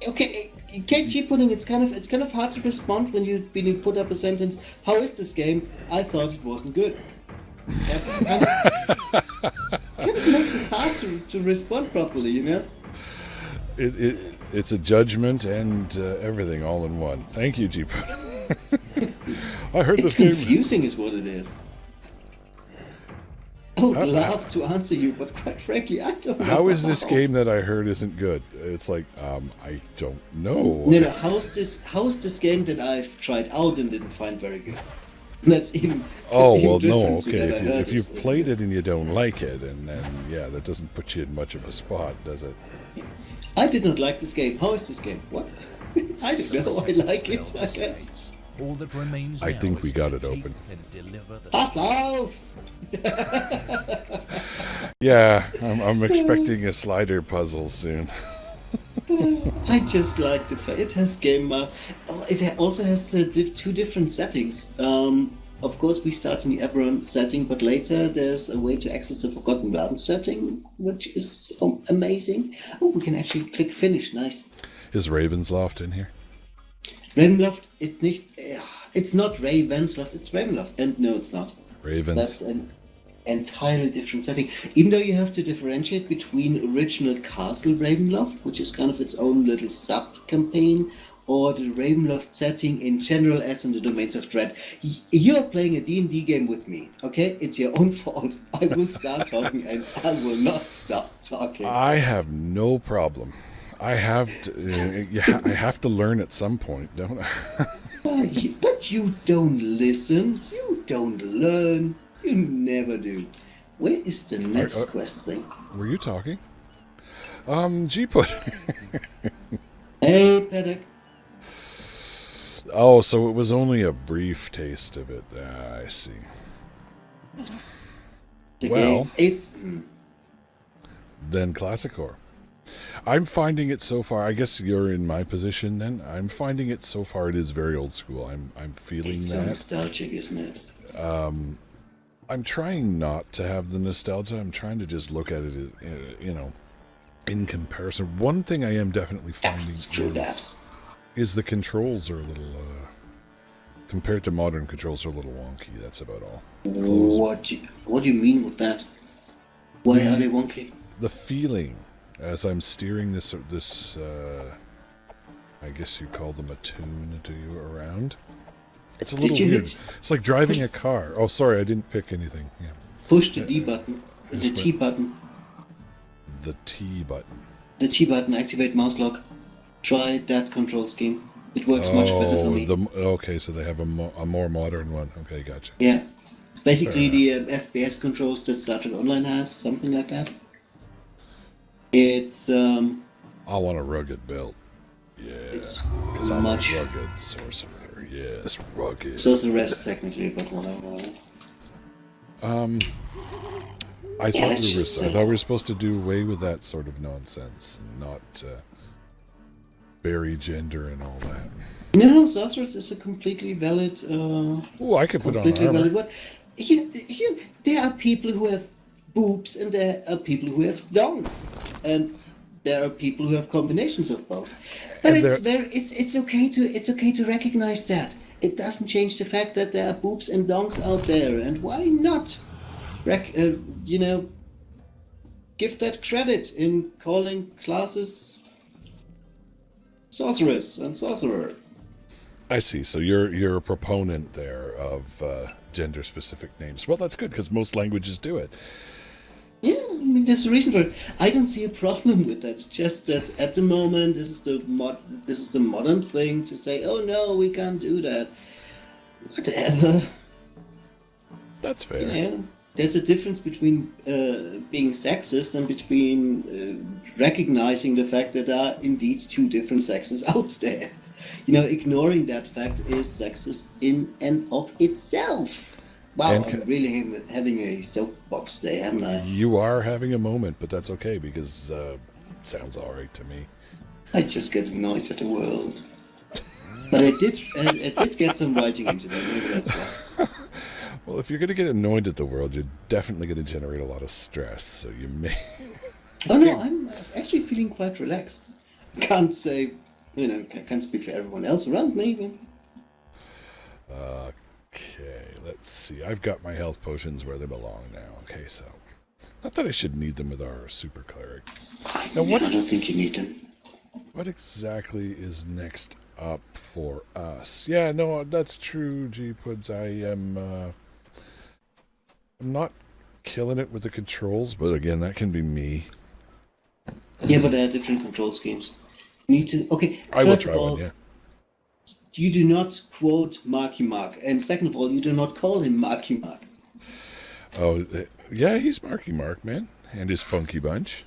Okay, keep putting. It's kind of hard to respond when you put up a sentence. How is this game? I thought it wasn't good. That's kind of makes it hard to respond properly, you know. It's a judgment and everything all in one. Thank you, Jeep. I heard It's this game. confusing, is what it is. I would love to answer you, but quite frankly, I don't know. How is this game that I heard isn't good? It's like, I don't know. No. How's this game that I've tried out and didn't find very good? That's even. Oh, even well, no, different to okay. that I heard If you is played good. it and you don't like it, and then, yeah, that doesn't put you in much of a spot, does it? I did not like this game. How is this game? What? I don't know. I like it, I guess. All that remains I now think we is got to it take open. and deliver the Puzzles! Yeah, I'm expecting a slider puzzle soon. I just like the fact it has game. It also has two different settings. Of course, we start in the Eberron setting, but later there's a way to access the Forgotten Realms setting, which is amazing. Oh, we can actually click finish. Nice. Is Ravensloft in here? Ravenloft. It's not Ravensloft. It's Ravenloft. And no, it's not. Ravens. That's an entirely different setting. Even though you have to differentiate between original Castle Ravenloft, which is kind of its own little sub-campaign, or the Ravenloft setting in general as in the Domains of Dread. You're playing a D&D game with me, okay? It's your own fault. I will start talking and I will not stop talking. I have no problem. I have to learn at some point, don't I? But you don't listen. You don't learn. You never do. Where is the next quest thing? Were you talking? G-Put. Hey, Paddock. Oh, so it was only a brief taste of it. I see. Well, it's then Classicore. I'm finding it so far. I guess you're in my position then. I'm finding it so far. It is very old school. I'm feeling it's that. so nostalgic, isn't it? I'm trying not to have the nostalgia. I'm trying to just look at it, in comparison. One thing I am definitely finding is the controls are a little, compared to modern controls, are a little wonky. That's about all. What do you mean with that? Why are they wonky? The feeling as I'm steering this, I guess you call them a tune to you around. It's a little weird. It's like driving a car. Oh, sorry, I didn't pick anything. Yeah. Push the D button. The T button. The T button. The T button. Activate mouse lock. Try that control scheme. It works much better for me. Okay, so they have a more modern one. Okay, gotcha. Yeah. Basically the FPS controls that Star Trek Online has. Something like that. It's... I want a rugged belt. Yeah. Because I'm a rugged sorcerer. Yes, rugged. Sorceress, technically, but whatever. I thought we were supposed to do away with that sort of nonsense, and not bury gender and all that. No, sorceress is a completely valid. I could put on armor. Valid word. There are people who have boobs, and there are people who have dongs, and there are people who have combinations of both. But it's okay to recognize that. It doesn't change the fact that there are boobs and dongs out there, and why not? Give that credit in calling classes sorceress and sorcerer. I see. So you're a proponent there of gender-specific names. Well, that's good because most languages do it. Yeah, I mean, there's a reason for it. I don't see a problem with that. Just that at the moment, this is the modern thing to say, "Oh no, we can't do that." Whatever. That's fair. There's a difference between being sexist and between recognizing the fact that there are indeed two different sexes out there. Ignoring that fact is sexist in and of itself. Wow, I'm really having a soapbox there, haven't I? You are having a moment, but that's okay because sounds all right to me. I just get annoyed at the world. But I did get some writing into that. Maybe that's why. Well, if you're going to get annoyed at the world, you're definitely going to generate a lot of stress. So you may. Oh no, I'm actually feeling quite relaxed. Can't say, can't speak for everyone else around me. Okay, let's see. I've got my health potions where they belong now. Okay, so not that I should need them with our super cleric. Now, I don't think you need them. What exactly is next up for us? Yeah, no, that's true, G-Puds. I'm not killing it with the controls, but again, that can be me. Yeah, but there are different control schemes. You need to. Okay, I will first try of all, one, yeah. you do not quote Marky Mark, and second of all, you do not call him Marky Mark. Oh, yeah, he's Marky Mark, man, and his funky bunch.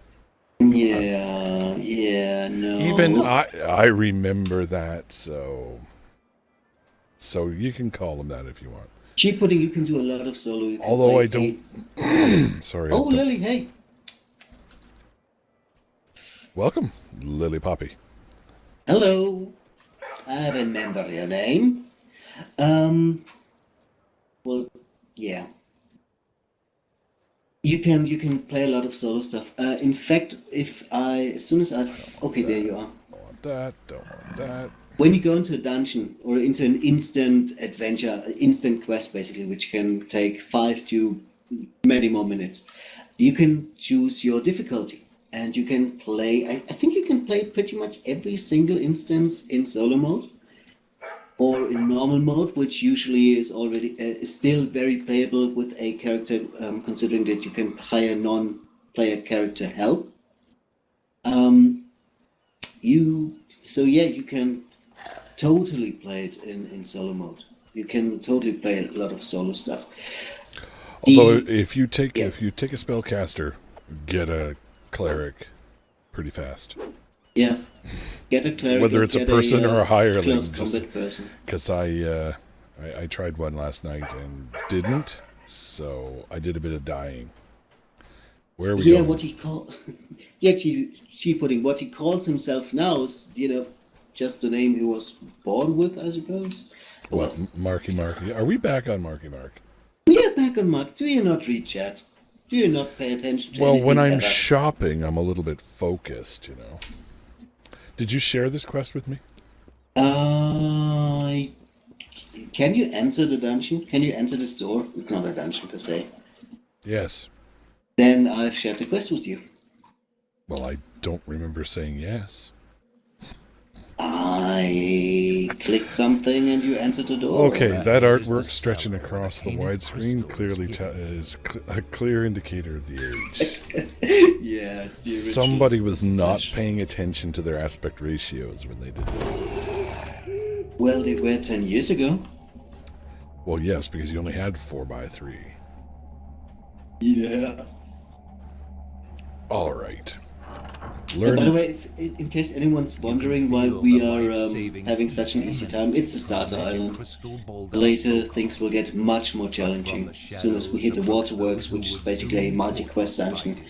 Yeah, no. Even I remember that, so you can call him that if you want. Cheap pudding, you can do a lot of solo. Although I don't. Sorry. Oh, Lily, hey. Welcome, Lily Poppy. Hello. I remember your name. Well, yeah. You can play a lot of solo stuff. In fact, as soon as okay, there you are. Don't want that. Don't want that. When you go into a dungeon or into an instant adventure, instant quest basically, which can take 5 to many more minutes, you can choose your difficulty. And you can play, I think you can play pretty much every single instance in solo mode or in normal mode, which usually is already still very playable with a character, considering that you can hire non-player character help. You can totally play it in solo mode. You can totally play a lot of solo stuff. Although if you take a spellcaster, get a cleric pretty fast. Yeah, get a cleric. Whether it's a person or a hireling, close just combat person. because I tried one last night and didn't, so I did a bit of dying. Where are we going? What he call? Cheap pudding. What he calls himself now is, just the name he was born with, I suppose. What, Marky Mark? Are we back on Marky Mark? Yeah, back on Mark. Do you not read chat? Do you not pay attention to anything when I'm ever? shopping, I'm a little bit focused, Did you share this quest with me? Can you enter the dungeon? Can you enter the store? It's not a dungeon per se. Yes. Then I've shared the quest with you. Well, I don't remember saying yes. I clicked something and you entered the door. Okay, that artwork stretching across the widescreen clearly is a clear indicator of the age. Yeah, it's the original. Somebody was not paying attention to their aspect ratios when they did this. Well, they were 10 years ago. Well, yes, because you only had 4:3. Yeah. All right. By the way, in case anyone's wondering why we are having such an easy time, it's a starter island. Later, things will get much more challenging. As soon as we hit the waterworks, which is basically a multi-quest dungeon.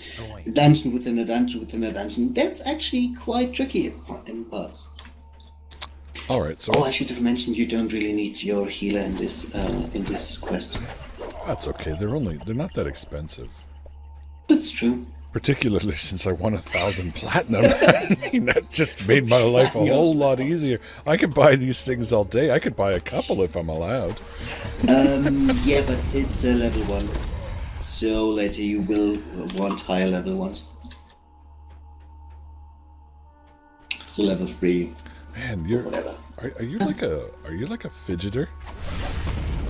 A dungeon within a dungeon within a dungeon. That's actually quite tricky in parts. All right, so I should have mentioned you don't really need your healer in this quest. that's okay. They're not that expensive. That's true. Particularly since I won 1,000 platinum. I mean, that just made my life a whole lot easier. I could buy these things all day. I could buy a couple if I'm allowed. Yeah, but it's a level 1. So later you will want higher level ones. So level 3. Man, Whatever. are you like a fidgeter?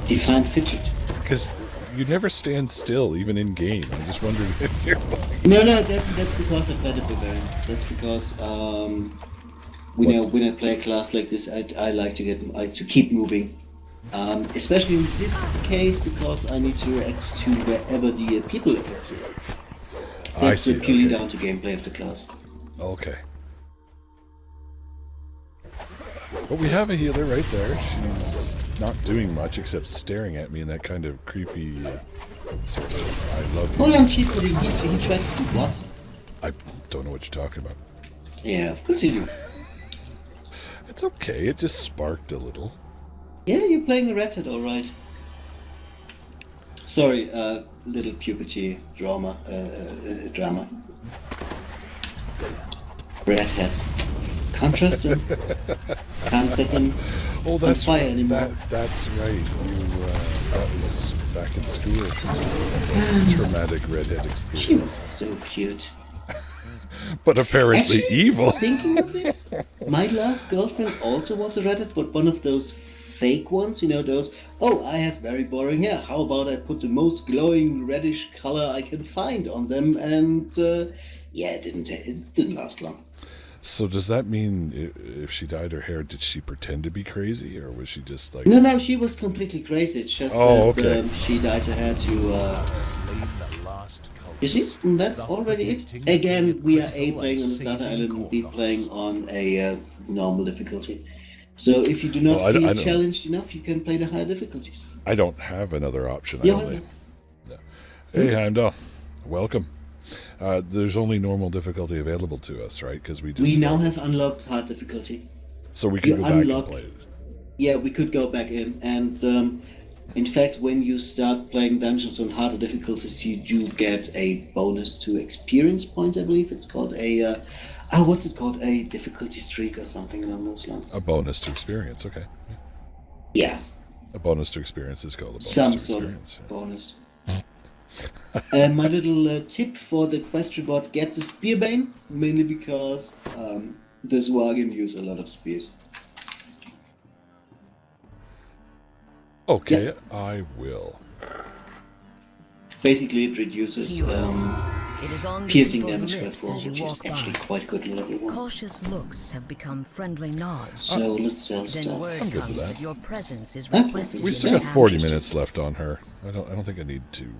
Define fidget. Because you never stand still, even in game. I'm just wondering if you're No, that's because I've played a barbarian. That's because when I play a class like this, I like to keep moving. Especially in this case because I need to react to wherever the people appear. That's purely down to gameplay of the class. Okay. But we have a healer right there. She's not doing much except staring at me in that kind of creepy sort of I love you. Hold on, Chief, he tried to do what? I don't know what you're talking about. Yeah, of course you do. It's okay, it just sparked a little. Yeah, you're playing a red hat, alright. Sorry, little puberty drama. Redheads. Can't trust them. Can't set them Oh, on that's fire anymore. That's right. You that was back in school. Traumatic redhead She experience. was so cute. But apparently Actually, evil. thinking of it, my last girlfriend also was a redhead, but one of those fake ones, you know, those, oh, I have very boring hair. How about I put the most glowing reddish color I can find on them? And yeah, it didn't last long. So does that mean if she dyed her hair, did she pretend to be crazy, or was she just like? No, she was completely crazy. It's just that okay. she dyed her hair to. You see, that's already it. Again, we are A playing on the starter island and B playing on a normal difficulty. So if you do not feel challenged enough, you can play the higher difficulties. I don't have another option. Yeah, I only. No. Hey, Heimdall, welcome. There's only normal difficulty available to us, right? Because we now have unlocked hard difficulty. So we can go back and play it. Yeah, we could go back in, and in fact, when you start playing dungeons on harder difficulties, you do get a bonus to experience points. I believe it's called a what's it called? A difficulty streak or something along those lines. A bonus to experience. Okay. Yeah. A bonus to experience is called a bonus Some to sort experience. of bonus. My little tip for the quest reward: get the Spearbane, mainly because the Zwargim use a lot of spears. Okay, I will. Basically, it reduces It is on piercing people's damage by lips 4, as you which is walk actually by. quite good in level 1. Cautious looks have become friendly nods. So let's sell Then stuff. word I'm good with comes that. that your presence is Okay. requested We in still the got 40 tavern. minutes left on her. I don't think I need to.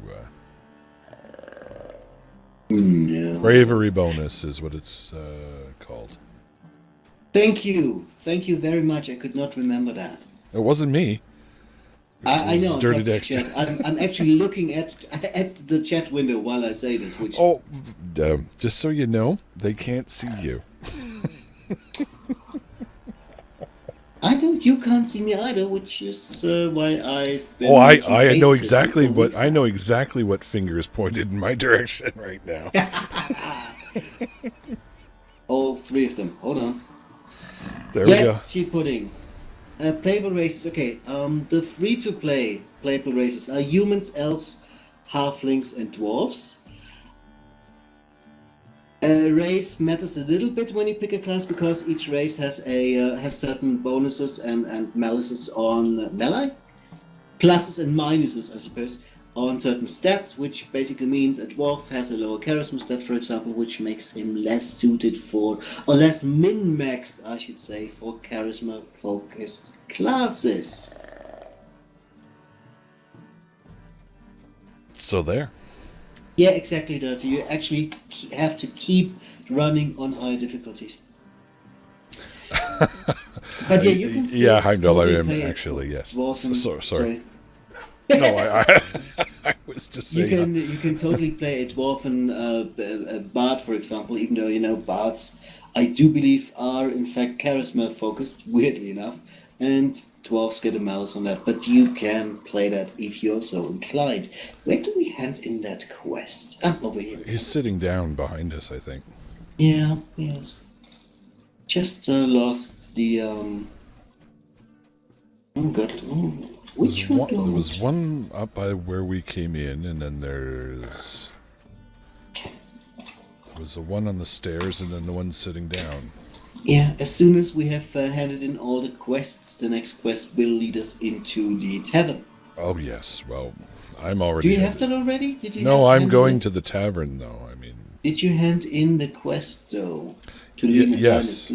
No. Bravery bonus is what it's called. Thank you very much. I could not remember that. It wasn't me. I know. I'm Dirty talking to Dexter. chat. I'm actually looking at the chat window while I say this. Which Oh, just so you know, they can't see you. I know you can't see me either, which is why I've been. Oh, I making know faces at you for weeks what fingers pointed in my direction right now. All 3 of them. Hold on. There we go. Yes, cheat pudding. Playable races. Okay. The free-to-play playable races are humans, elves, halflings, and dwarves. Race matters a little bit when you pick a class because each race has has certain bonuses and malices on melee, pluses and minuses, I suppose, on certain stats, which basically means a dwarf has a lower charisma stat, for example, which makes him less suited for, or less min-maxed, I should say, for charisma-focused classes. So there. Yeah, exactly, Dirty. You actually have to keep running on high difficulties. But yeah, you can still Yeah, Heimdall, I am play actually, yes. dwarf and- Sorry. No, I was just saying. You can totally play a dwarven bard, for example, even though bards, I do believe, are in fact charisma focused, weirdly enough, and dwarves get a mouse on that. But you can play that if you're so inclined. Where do we hand in that quest? Over here. He's sitting down behind us, I think. Yeah, yes. Just lost the Oh god. Which one? There was one up by where we came in, and then there was the one on the stairs, and then the one sitting down. Yeah, as soon as we have handed in all the quests, the next quest will lead us into the tavern. Oh yes, well, I'm already. Do you have that already? Did you? No, I'm going to the tavern though. I mean. Did you hand in the quest though? To the yes.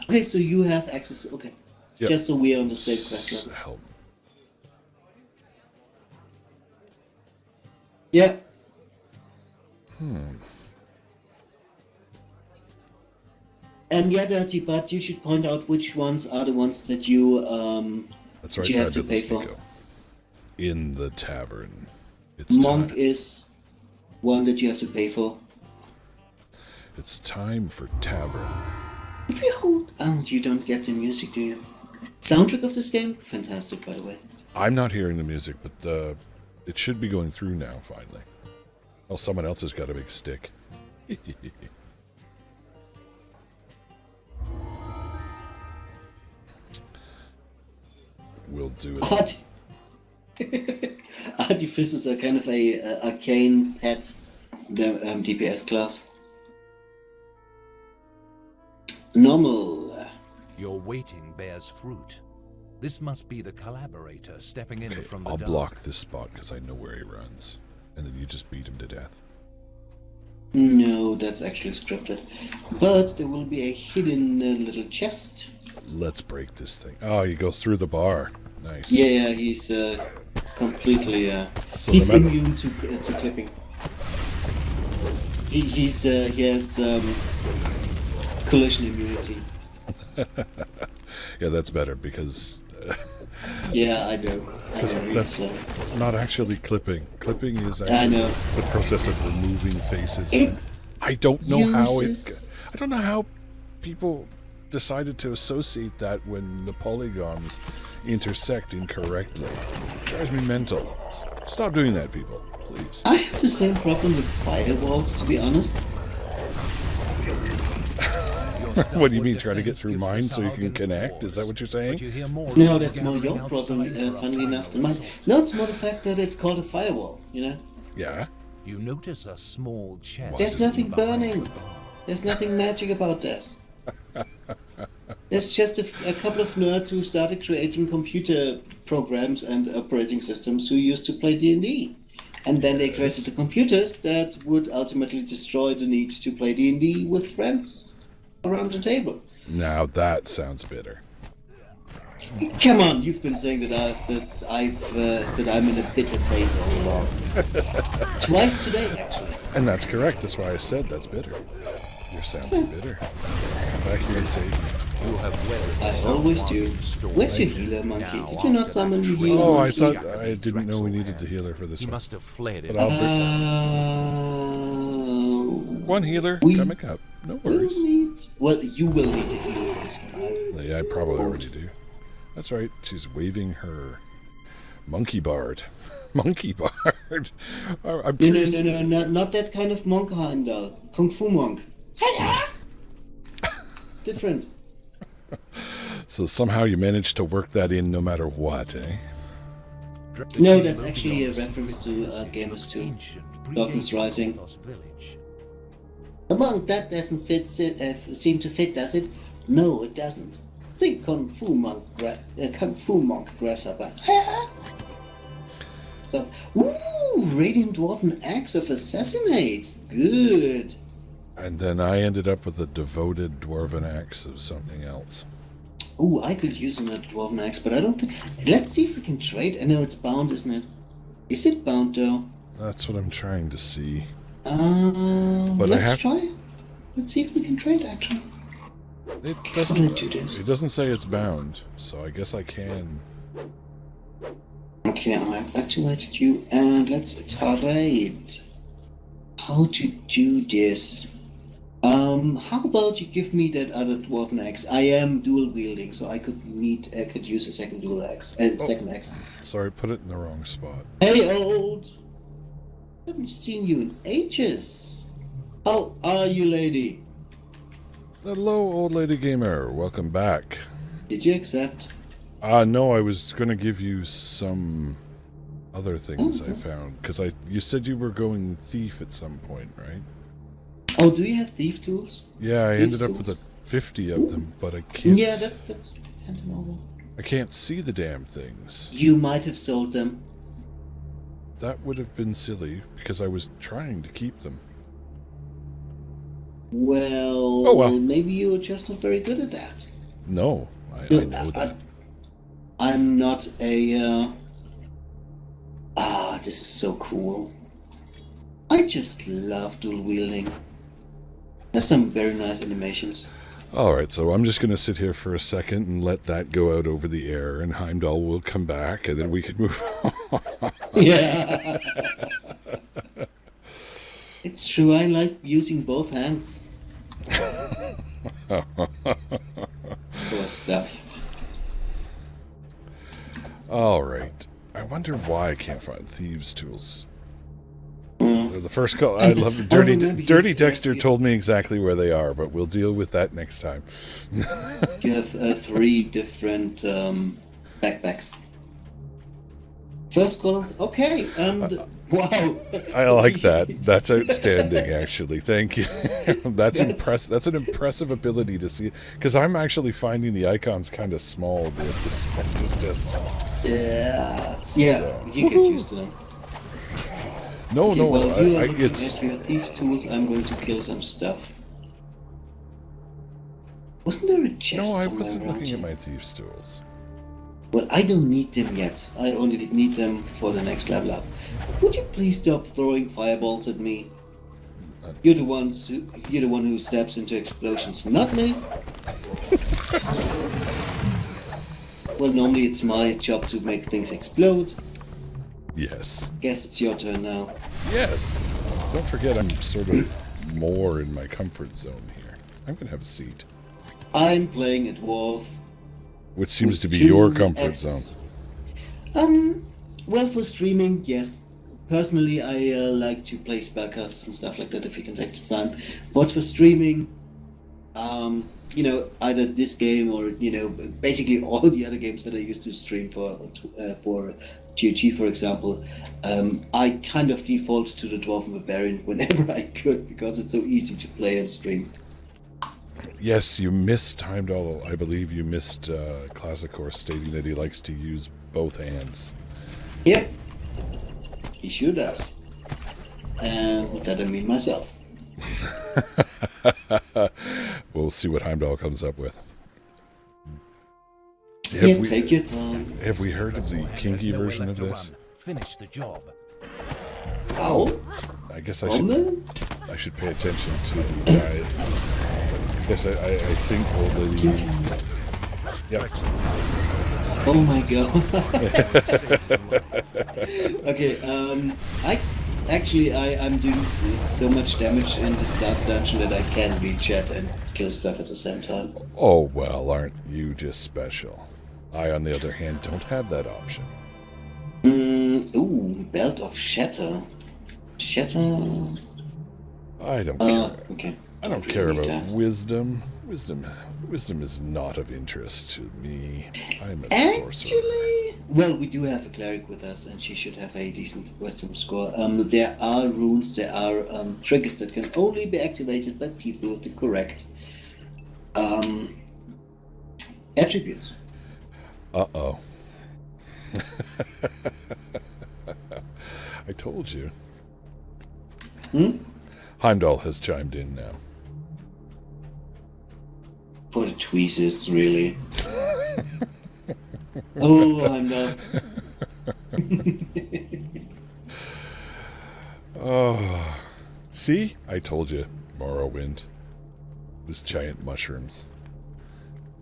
Okay, so you have access to. Okay. Yep. Just so we're on the same quest level. Help. Yeah. And yeah, Dirty, but you should point out which ones are the ones that you That's right. you have to pay Fabulous for. Nico. In the tavern. It's Monk time. is one that you have to pay for. It's time for tavern. Oh, you don't get the music, do you? Soundtrack of this game? Fantastic, by the way. I'm not hearing the music, but it should be going through now, finally. Oh, someone else has got a big stick. will do it. Artificers are kind of a arcane pet DPS class. Normal. Your waiting bears fruit. This must be the collaborator stepping in Okay, from the I'll dark. block this spot because I know where he runs. And then you just beat him to death. No, that's actually scripted. But there will be a hidden little chest. Let's break this thing. Oh, he goes through the bar. Nice. Yeah, he's completely. So He's no matter- immune to clipping. He has collision immunity. Yeah, that's better because Yeah, I know. Because that's not actually clipping. Clipping is I actually know. the process of removing faces. It I don't know how uses- I don't know how people decided to associate that when the polygons intersect incorrectly. It drives me mental. Stop doing that, people, please. I have the same problem with firewalls, to be honest. What do you mean, trying to get through mine so you can connect? Is that what you're saying? No, that's more your problem, funnily enough, than mine. No, it's more the fact that it's called a firewall, you know? Yeah. You notice a small chest. There's nothing burning. There's nothing magic about this. There's just a couple of nerds who started creating computer programs and operating systems who used to play D&D. And then they created the computers that would ultimately destroy the need to play D&D with friends around the table. Now that sounds bitter. Come on, you've been saying that I'm in a bitter phase all along. Twice today, actually. And that's correct. That's why I said that's bitter. You're sounding bitter. Come back here and save me. You have well I always do. Where's your healer, monkey? Did you not summon the healer? Oh, I monkey? thought I didn't know we needed the healer for this He one. must have fled But it. I'll bring one healer we- coming up. No We'll worries. well, you will need a healer for this one. Yeah, I probably already do. That's right. She's waving her monkey bard. Monkey bard. I'm No, curious. not that kind of monk, Heimdall. Kung Fu monk. Different. So somehow you managed to work that in no matter what, eh? No, that's actually a reference to Gamers 2. Darkness Rising. A monk, that doesn't seem to fit, does it? No, it doesn't. Think Kung Fu monk grasshopper. So, Radiant Dwarven Axe of Assassinate. Good. And then I ended up with a devoted dwarven axe of something else. Ooh, I could use another Dwarven Axe, but I don't think... Let's see if we can trade. I know it's bound, isn't it? Is it bound, though? That's what I'm trying to see. But I Let's have- try. Let's see if we can trade, actually. It How do I doesn't. do this? It doesn't say it's bound, so I guess I can. Okay, I've activated you, and let's trade. How to do this? How about you give me that other Dwarven Axe? I am dual wielding, so I could use a second dual axe, second axe. Sorry, put it in the wrong spot. Hey, old! Haven't seen you in ages. How are you, lady? Hello, old lady gamer. Welcome back. Did you accept? No, I was gonna give you some other things I found because you said you were going thief at some point, right? Oh, do you have thief tools? Yeah, I Thief ended up with tools? 50 of them, but I can't. Yeah, that's hand them over. I can't see the damn things. You might have sold them. That would have been silly because I was trying to keep them. Well, Oh, well. maybe you're just not very good at that. No, I know that. I'm not a. This is so cool. I just love dual wielding. There's some very nice animations. Alright, so I'm just going to sit here for a second and let that go out over the air, and Heimdall will come back, and then we can move on. Yeah. It's true, I like using both hands. For stuff. Alright. I wonder why I can't find thieves' tools. They're the first call. I love it. Dirty Dexter told me exactly where they are, but we'll deal with that next time. You have 3 different backpacks. First call. Okay, and wow. I like that. That's outstanding, actually. Thank you. That's impressive. That's an impressive ability to see. Because I'm actually finding the icons kind of small with this desktop. Yeah. So. You get used to them. No, Okay, no. well, you are looking It's at your thieves' tools. I'm going to kill some stuff. Wasn't there a chest no. I somewhere wasn't around looking here? at my thieves' tools. Well, I don't need them yet. I only need them for the next level up. Would you please stop throwing fireballs at me? You're the one who steps into explosions, not me. Well, normally it's my job to make things explode. Yes. Guess it's your turn now. Yes. Don't forget, I'm sort of more in my comfort zone here. I'm gonna have a seat. I'm playing a dwarf. Which seems to be Two your comfort axes. zone. Well, for streaming, yes. Personally, I like to play spellcasters and stuff like that if you can take the time. But for streaming, either this game or, basically all the other games that I used to stream for GOG, for example, I kind of default to the Dwarven Barbarian whenever I could because it's so easy to play and stream. Yes, you missed Heimdall. I believe you missed Classicor stating that he likes to use both hands. Yep, he sure does. And with that I mean myself. We'll see what Heimdall comes up with. Take your time. Have we heard of the kinky There's nowhere version of left to this? run. Finish the job. Ow. I guess I Omelette? should pay attention to the guy. Yes, I think old lady. Yep. Oh my god. Okay, I'm doing so much damage in the start dungeon that I can read chat and kill stuff at the same time. Oh, well, aren't you just special? I, on the other hand, don't have that option. Ooh, Belt of Shatter. Shatter? I don't care. Okay. I don't care about wisdom. Wisdom is not of interest to me. I'm a sorcerer. Actually, well, we do have a cleric with us, and she should have a decent wisdom score. There are runes, there are triggers that can only be activated by people with the correct attributes. Uh-oh. I told you. Heimdall has chimed in now. For the tweezers, really. Oh, I'm not. Oh, see? I told you, Morrowind. Those giant mushrooms.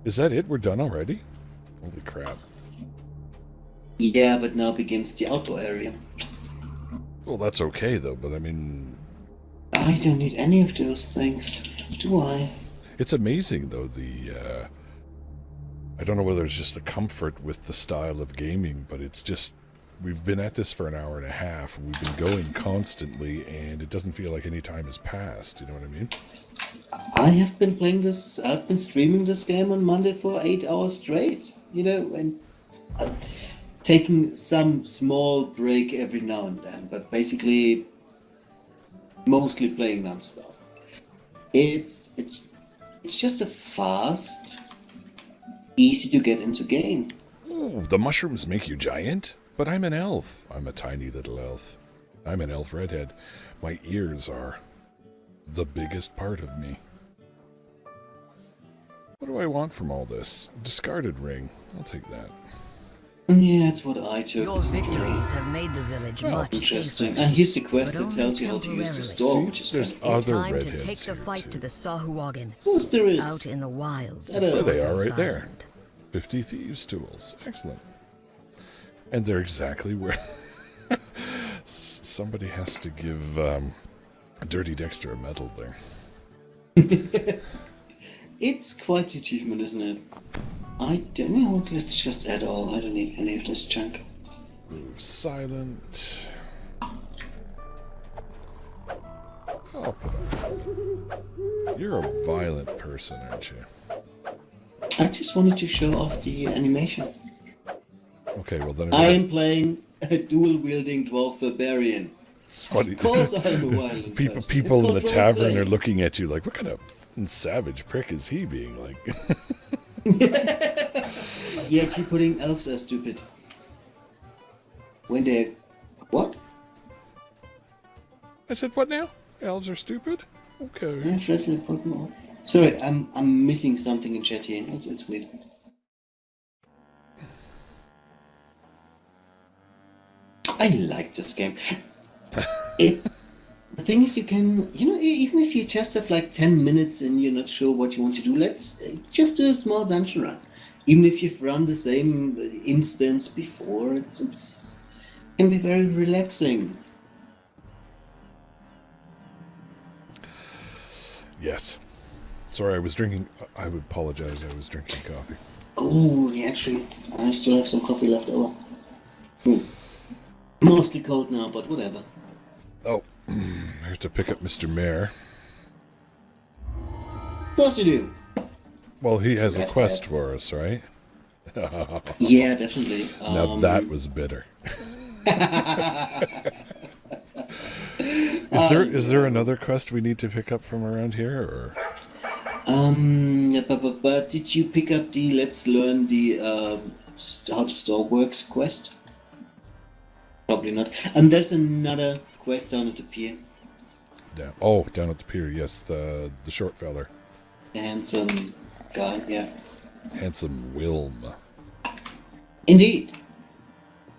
Is that it? We're done already? Holy crap. Yeah, but now begins the outdoor area. Well, that's okay, though, but I mean... I don't need any of those things, do I? It's amazing, though, I don't know whether it's just the comfort with the style of gaming, but it's just... We've been at this for an hour and a half. We've been going constantly, and it doesn't feel like any time has passed. You know what I mean? I have been playing this, I've been streaming this game on Monday for 8 hours straight, and taking some small break every now and then, but basically mostly playing non-stop. It's just a fast, easy to get into game. Ooh, the mushrooms make you giant? But I'm an elf. I'm a tiny little elf. I'm an elf redhead. My ears are the biggest part of me. What do I want from all this? A discarded ring. I'll take that. Yeah, that's what I took. Your victories have made the village much Interesting. safer. And here's the quest But that only tells you how to use the temporarily. store, See, which is there's kind of It's other time to redheads take the here, fight too. to the Sahuagin. course there is. Out in the wilds. There of There they are, Arthos right there. Island. 50 thieves' tools. Excellent. And they're exactly where... Somebody has to give Dirty Dexter a medal there. It's quite the achievement, isn't it? I don't know. Let's just add all. I don't need any of this junk. Move silent. I'll put up. You're a violent person, aren't you? I just wanted to show off the animation. Okay, well then I am playing a dual-wielding dwarf barbarian. It's funny. Of course I'm a violent People person. people in the It's called tavern are role-playing. looking at you like, what kind of savage prick is he being like? Yeah, keep putting elves are stupid. When they're... What? I said, what now? Elves are stupid? Okay. Yeah, Frederick Pokemon. Sorry, I'm missing something in chat here. It's weird. I like this game. The thing is, you can, even if you just have like 10 minutes and you're not sure what you want to do, let's just do a small dungeon run. Even if you've run the same instance before, it's can be very relaxing. Yes. Sorry, I was drinking. I would apologize. I was drinking coffee. Oh, yeah, actually, I still have some coffee left over. Mostly cold now, but whatever. Oh, I have to pick up Mr. Mayor. Of course you do. Well, he has a quest for us, right? Yeah, definitely. Now that was bitter. Is there another quest we need to pick up from around here, or? But did you pick up the Let's Learn the how the store works quest? Probably not. And there's another quest down at the pier. Down. Oh, down at the pier. Yes, the short feller. The handsome guy, yeah. Handsome Wilm. Indeed.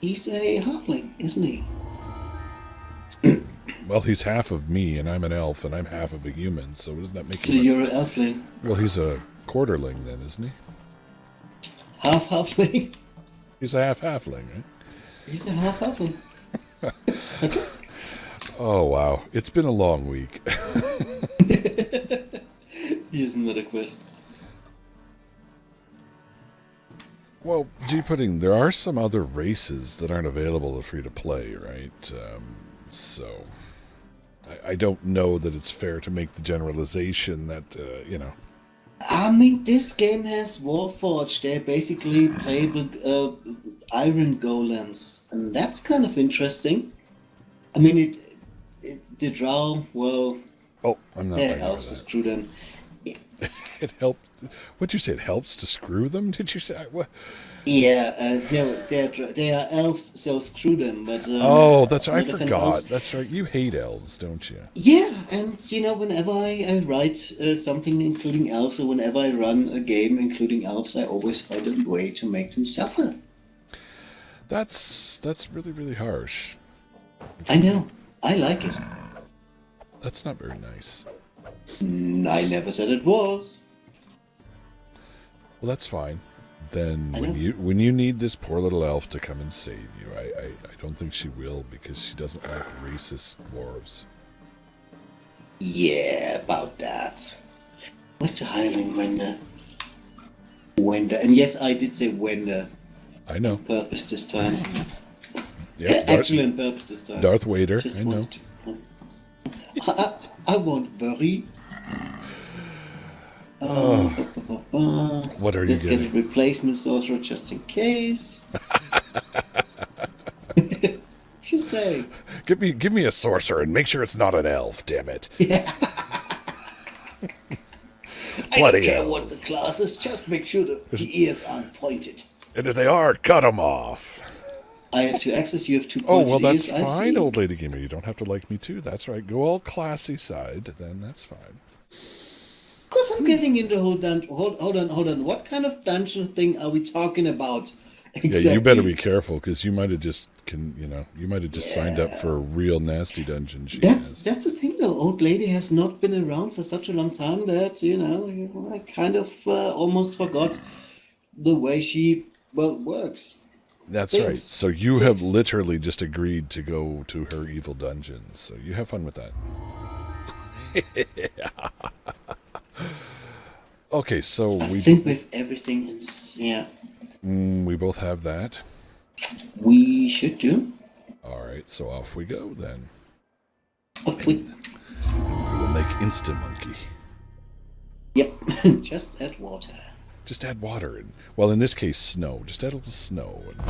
He's a halfling, isn't he? Well, he's half of me, and I'm an elf, and I'm half of a human. So doesn't that make So him? you're an elfling. Well, he's a quarterling then, isn't he? Halfling. He's a half-halfling, right? He's a halfling. Oh wow, it's been a long week. Here's another quest. Well, gee pudding, there are some other races that aren't available to free to play, right? So I don't know that it's fair to make the generalization that I mean, this game has Warforged. They're basically playable iron golems, and that's kind of interesting. I mean, the drow, well, Oh, I'm not. they're buying elves, so that. screw them. It helped. What'd you say? It helps to screw them? Did you say what? Yeah, no, they are elves, so screw them. But Oh, that's right. I not a fan of forgot. elves. That's right. You hate elves, don't you? Yeah, and whenever I write something including elves, or whenever I run a game including elves, I always find a way to make them suffer. That's really, really harsh. I know. I like it. That's not very nice. I never said it was. Well, that's fine. Then I when know. you need this poor little elf to come and save you, I don't think she will, because she doesn't like racist dwarves. Yeah, about that. What's the highling Wender? Wender. And yes, I did say Wender. I know. Purpose this time. Yeah, Actually on purpose this time. Darth Vader. Just I know. wanted to- I won't worry. What are you Let's get a getting? replacement sorcerer just in case. Just say. Give me a sorcerer and make sure it's not an elf. Damn it! I don't Bloody care what the elves. class is, just make sure the ears aren't pointed. And if they are, cut them off. I have 2 axes, you have 2 Oh pointed well, that's ears, I fine, see. old lady gamer. You don't have to like me too. That's right. Go all classy side. Then that's fine. Of course I'm getting into the whole dungeon. Hold on. What kind of dungeon thing are we talking about? Exactly. Yeah, you better be careful, because you might have just signed up for a real nasty dungeon. That's the thing though. Old lady has not been around for such a long time that I kind of almost forgot the way she works. That's things. right. So you have literally just agreed to go to her evil dungeons. So you have fun with that. Okay, so I think with everything, we both have that. we should do. All right, so off we go then. Off we. We will make Insta Monkey. Yep, just add water. Just add water and, well, in this case, snow. Just add a little snow. And